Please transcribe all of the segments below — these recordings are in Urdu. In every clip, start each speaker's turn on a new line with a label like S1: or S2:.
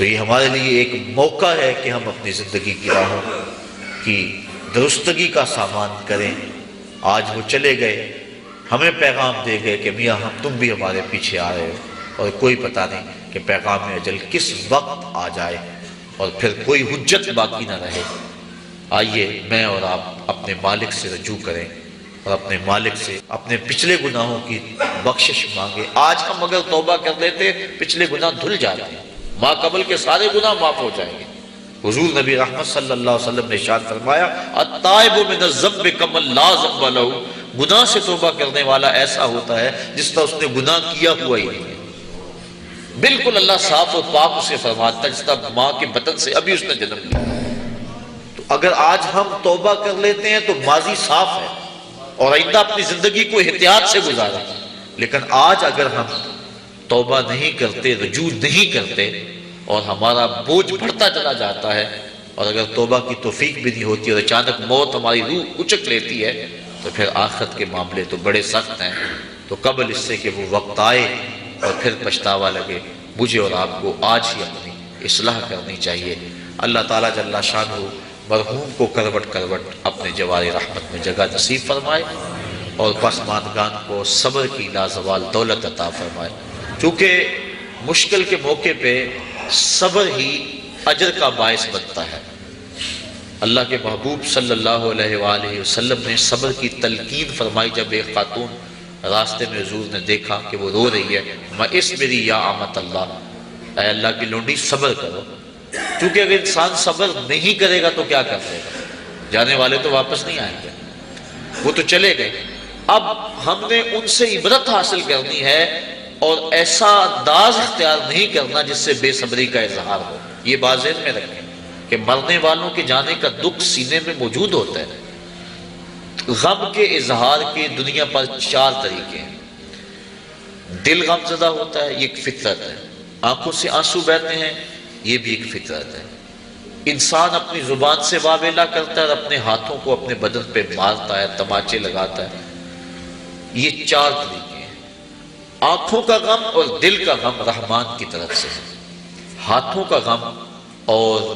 S1: تو یہ ہمارے لیے ایک موقع ہے کہ ہم اپنی زندگی کی راہوں کی درستگی کا سامان کریں۔ آج وہ چلے گئے، ہمیں پیغام دے گئے کہ میاں تم بھی ہمارے پیچھے آ رہے ہو، اور کوئی پتہ نہیں کہ پیغام اجل کس وقت آ جائے اور پھر کوئی حجت باقی نہ رہے۔ آئیے میں اور آپ اپنے مالک سے رجوع کریں اور اپنے مالک سے اپنے پچھلے گناہوں کی بخشش مانگے۔ آج ہم اگر توبہ کر لیتے پچھلے گناہ دھل جاتے ہیں، ما قبل کے سارے گناہ معاف ہو جائیں گے۔ حضور نبی رحمت صلی اللہ علیہ وسلم نے ارشاد فرمایا التائب من الذنب کمن لا ذنب لہ، گناہ سے توبہ کرنے والا ایسا ہوتا ہے جس طرح اس نے گناہ کیا ہوا ہی نہیں ہے۔ بالکل اللہ صاف اور پاک اسے فرماتا ہے جس طرح ماں کے بطن سے ابھی اس نے جنم لیا۔ تو اگر آج ہم توبہ کر لیتے ہیں تو ماضی صاف ہے اور آئندہ اپنی زندگی کو احتیاط سے گزاریں، لیکن آج اگر ہم توبہ نہیں کرتے، رجوع نہیں کرتے اور ہمارا بوجھ بڑھتا چلا جاتا ہے، اور اگر توبہ کی توفیق بھی نہیں ہوتی اور اچانک موت ہماری روح اچک لیتی ہے، تو پھر آخرت کے معاملے تو بڑے سخت ہیں۔ تو قبل اس سے کہ وہ وقت آئے اور پھر پچھتاوا لگے، مجھے اور آپ کو آج ہی اپنی اصلاح کرنی چاہیے۔ اللہ تعالیٰ جل شانہ مرحوم کو کروٹ کروٹ اپنے جوار رحمت میں جگہ نصیب فرمائے اور پسماندگان کو صبر کی لازوال دولت عطا فرمائے، چونکہ مشکل کے موقع پہ صبر ہی اجر کا باعث بنتا ہے۔ اللہ کے محبوب صلی اللہ علیہ وآلہ وسلم نے صبر کی تلقین فرمائی جب ایک خاتون راستے میں حضور نے دیکھا کہ وہ رو رہی ہے، اصبری یا امۃ اللہ، اے اللہ کی لونڈی صبر کرو، کیونکہ اگر انسان صبر نہیں کرے گا تو کیا کر لے گا؟ جانے والے تو واپس نہیں آئیں گے، وہ تو چلے گئے۔ اب ہم نے ان سے عبرت حاصل کرنی ہے اور ایسا انداز اختیار نہیں کرنا جس سے بے صبری کا اظہار ہو۔ یہ بات ذہن میں رکھیں کہ مرنے والوں کے جانے کا دکھ سینے میں موجود ہوتا ہے۔ غم کے اظہار کے دنیا پر 4 طریقے ہیں۔ دل غم زدہ ہوتا ہے، یہ ایک فطرت ہے۔ آنکھوں سے آنسو بہتے ہیں، یہ بھی ایک فطرت ہے۔ انسان اپنی زبان سے واویلا کرتا ہے اور اپنے ہاتھوں کو اپنے بدن پہ مارتا ہے، تماچے لگاتا ہے۔ یہ 4 طریقے ہیں۔ آنکھوں کا غم اور دل کا غم رحمان کی طرف سے، ہاتھوں کا غم اور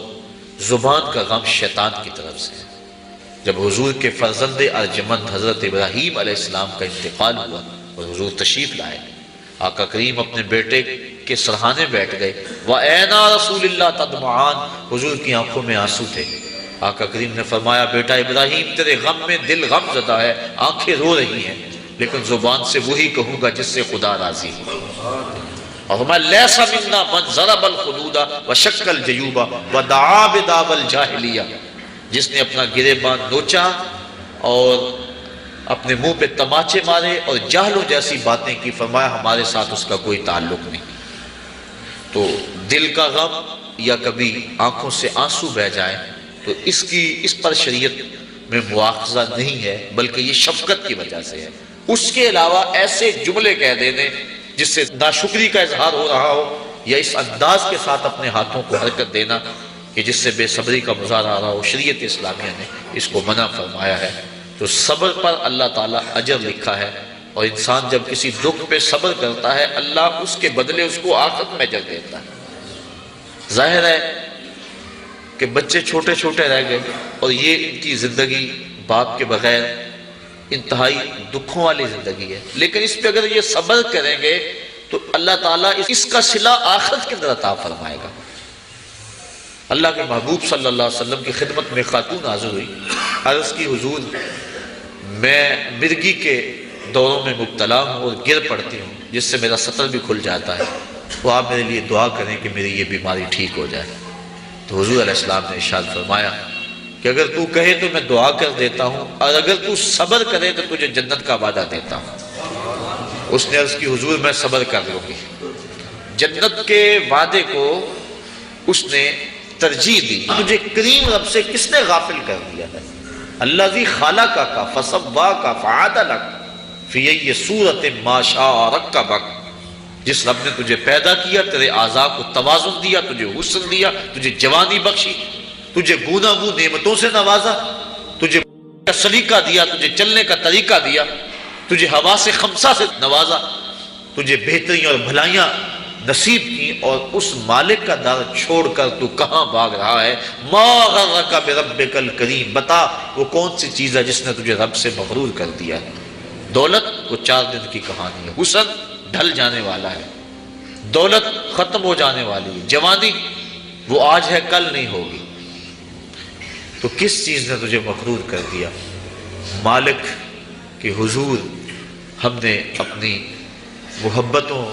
S1: زبان کا غم شیطان کی طرف سے۔ جب حضور کے فرزند ارجمند حضرت ابراہیم علیہ السلام کا انتقال ہوا اور حضور تشریف لائے، آقا کریم اپنے بیٹے کے سرہانے بیٹھ گئے۔ وَأَيْنَا رَسُولِ اللَّهِ تَدْمَعَانِ، حضور کی آنکھوں میں آنسو تھے۔ آقا کریم نے فرمایا بیٹا ابراہیم تیرے غم میں دل غم زدہ ہے، آنکھیں رو رہی ہیں، لیکن زبان سے وہی کہوں گا جس سے خدا راضی ہے۔ اور فرمایا لیسا منا من ضرب الخدود وشق الجیوب ودعا بدعوی الجاہلیہ، جس نے اپنا گریبان نوچا اور اپنے منہ پہ تماچے مارے اور جہلوں جیسی باتیں کی، فرمایا ہمارے ساتھ اس کا کوئی تعلق نہیں۔ تو دل کا غم یا کبھی آنکھوں سے آنسو بہہ جائیں تو اس پر شریعت میں مواخذہ نہیں ہے، بلکہ یہ شفقت کی وجہ سے ہے۔ اس کے علاوہ ایسے جملے کہہ دینے جس سے ناشکری کا اظہار ہو رہا ہو، یا اس انداز کے ساتھ اپنے ہاتھوں کو حرکت دینا کہ جس سے بے صبری کا مظاہرہ آ رہا ہو، شریعت اسلامیہ نے اس کو منع فرمایا ہے۔ تو صبر پر اللہ تعالیٰ اجر لکھا ہے، اور انسان جب کسی دکھ پہ صبر کرتا ہے اللہ اس کے بدلے اس کو آخرت میں اجر دیتا ہے۔ ظاہر ہے کہ بچے چھوٹے چھوٹے رہ گئے اور یہ ان کی زندگی باپ کے بغیر انتہائی دکھوں والی زندگی ہے، لیکن اس پہ اگر یہ صبر کریں گے تو اللہ تعالیٰ اس کا صلہ آخرت کے اندر عطا فرمائے گا۔ اللہ کے محبوب صلی اللہ علیہ وسلم کی خدمت میں خاتون حاضر ہوئی، عرض کی حضور میں مرگی کے دوروں میں مبتلا ہوں اور گر پڑتی ہوں جس سے میرا سطر بھی کھل جاتا ہے، تو آپ میرے لیے دعا کریں کہ میری یہ بیماری ٹھیک ہو جائے۔ تو حضور علیہ السلام نے ارشاد فرمایا کہ اگر تو کہے تو میں دعا کر دیتا ہوں، اور اگر تو صبر کرے تو تجھے جنت کا وعدہ دیتا ہوں۔ اس نے عرض کی حضور میں صبر کر لوں گی۔ جنت کے وعدے کو اس نے ترجیح دی۔ مجھے کریم رب سے کس نے غافل کر دیا ہے؟ الذی خلقک فسواک فعدلک فی ای صورت ما شاء رکبک، جس رب نے تجھے پیدا کیا، تیرے اعضاء کو توازن دیا، تجھے حسن دیا، تجھے جوانی بخشی، تجھے گوناگوں نعمتوں سے نوازا، تجھے سلیقہ دیا، تجھے چلنے کا طریقہ دیا، تجھے حواس خمسہ سے نوازا، تجھے بہتریاں اور بھلائیاں نصیب کی، اور اس مالک کا در چھوڑ کر تو کہاں بھاگ رہا ہے؟ ما غرک بربک الکریم، بتا وہ کون سی چیز ہے جس نے تجھے رب سے مغرور کر دیا ہے؟ دولت وہ 4 دن کی کہانی ہے، حسن ڈھل جانے والا ہے، دولت ختم ہو جانے والی ہے، جوانی وہ آج ہے کل نہیں ہوگی، تو کس چیز نے تجھے مغرور کر دیا؟ مالک کے حضور ہم نے اپنی محبتوں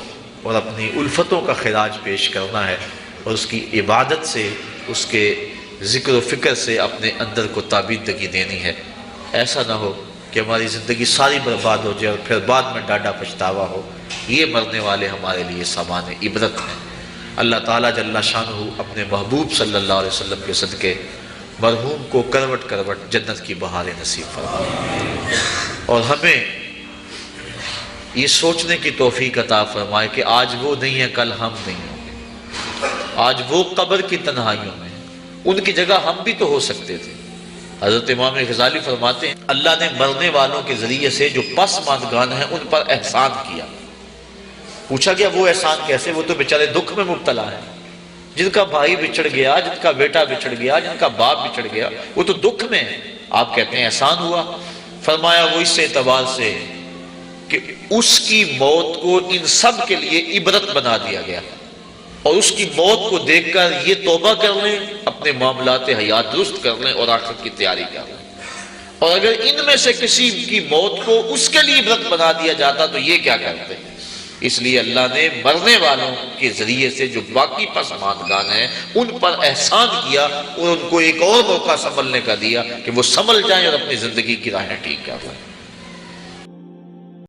S1: اور اپنی الفتوں کا خراج پیش کرنا ہے، اور اس کی عبادت سے، اس کے ذکر و فکر سے اپنے اندر کو تابیدگی دینی ہے۔ ایسا نہ ہو کہ ہماری زندگی ساری برباد ہو جائے اور پھر بعد میں ڈاڈا پچھتاوا ہو۔ یہ مرنے والے ہمارے لیے سامان عبرت ہیں۔ اللہ تعالیٰ جل شانہ اپنے محبوب صلی اللہ علیہ وسلم کے صدقے مرحوم کو کروٹ کروٹ جنت کی بہاریں نصیب فرمائے، اور ہمیں یہ سوچنے کی توفیق عطا فرمائے کہ آج وہ نہیں ہے، کل ہم نہیں ہوں گے، آج وہ قبر کی تنہائیوں میں، ان کی جگہ ہم بھی تو ہو سکتے تھے۔ حضرت امام غزالی فرماتے ہیں اللہ نے مرنے والوں کے ذریعے سے جو پسماندگان ہیں ان پر احسان کیا۔ پوچھا گیا وہ احسان کیسے؟ وہ تو بیچارے دکھ میں مبتلا ہیں، جن کا بھائی بچھڑ گیا، جن کا بیٹا بچھڑ گیا، جن کا باپ بچھڑ گیا، وہ تو دکھ میں ہیں۔ آپ کہتے ہیں احسان ہوا؟ فرمایا وہ اس اعتبار سے کہ اس کی موت کو ان سب کے لیے عبرت بنا دیا گیا، اور اس کی موت کو دیکھ کر یہ توبہ کر لیں، اپنے معاملات حیات درست کر لیں اور آخرت کی تیاری کر لیں۔ اور اگر ان میں سے کسی کی موت کو اس کے لیے عبرت بنا دیا جاتا تو یہ کیا کرتے؟ اس لیے اللہ نے مرنے والوں کے ذریعے سے جو باقی پسماندگان ہیں ان پر احسان کیا، اور ان کو ایک اور موقع سنبھلنے کا دیا کہ وہ سنبھل جائیں اور اپنی زندگی کی راہیں ٹھیک کر لیں۔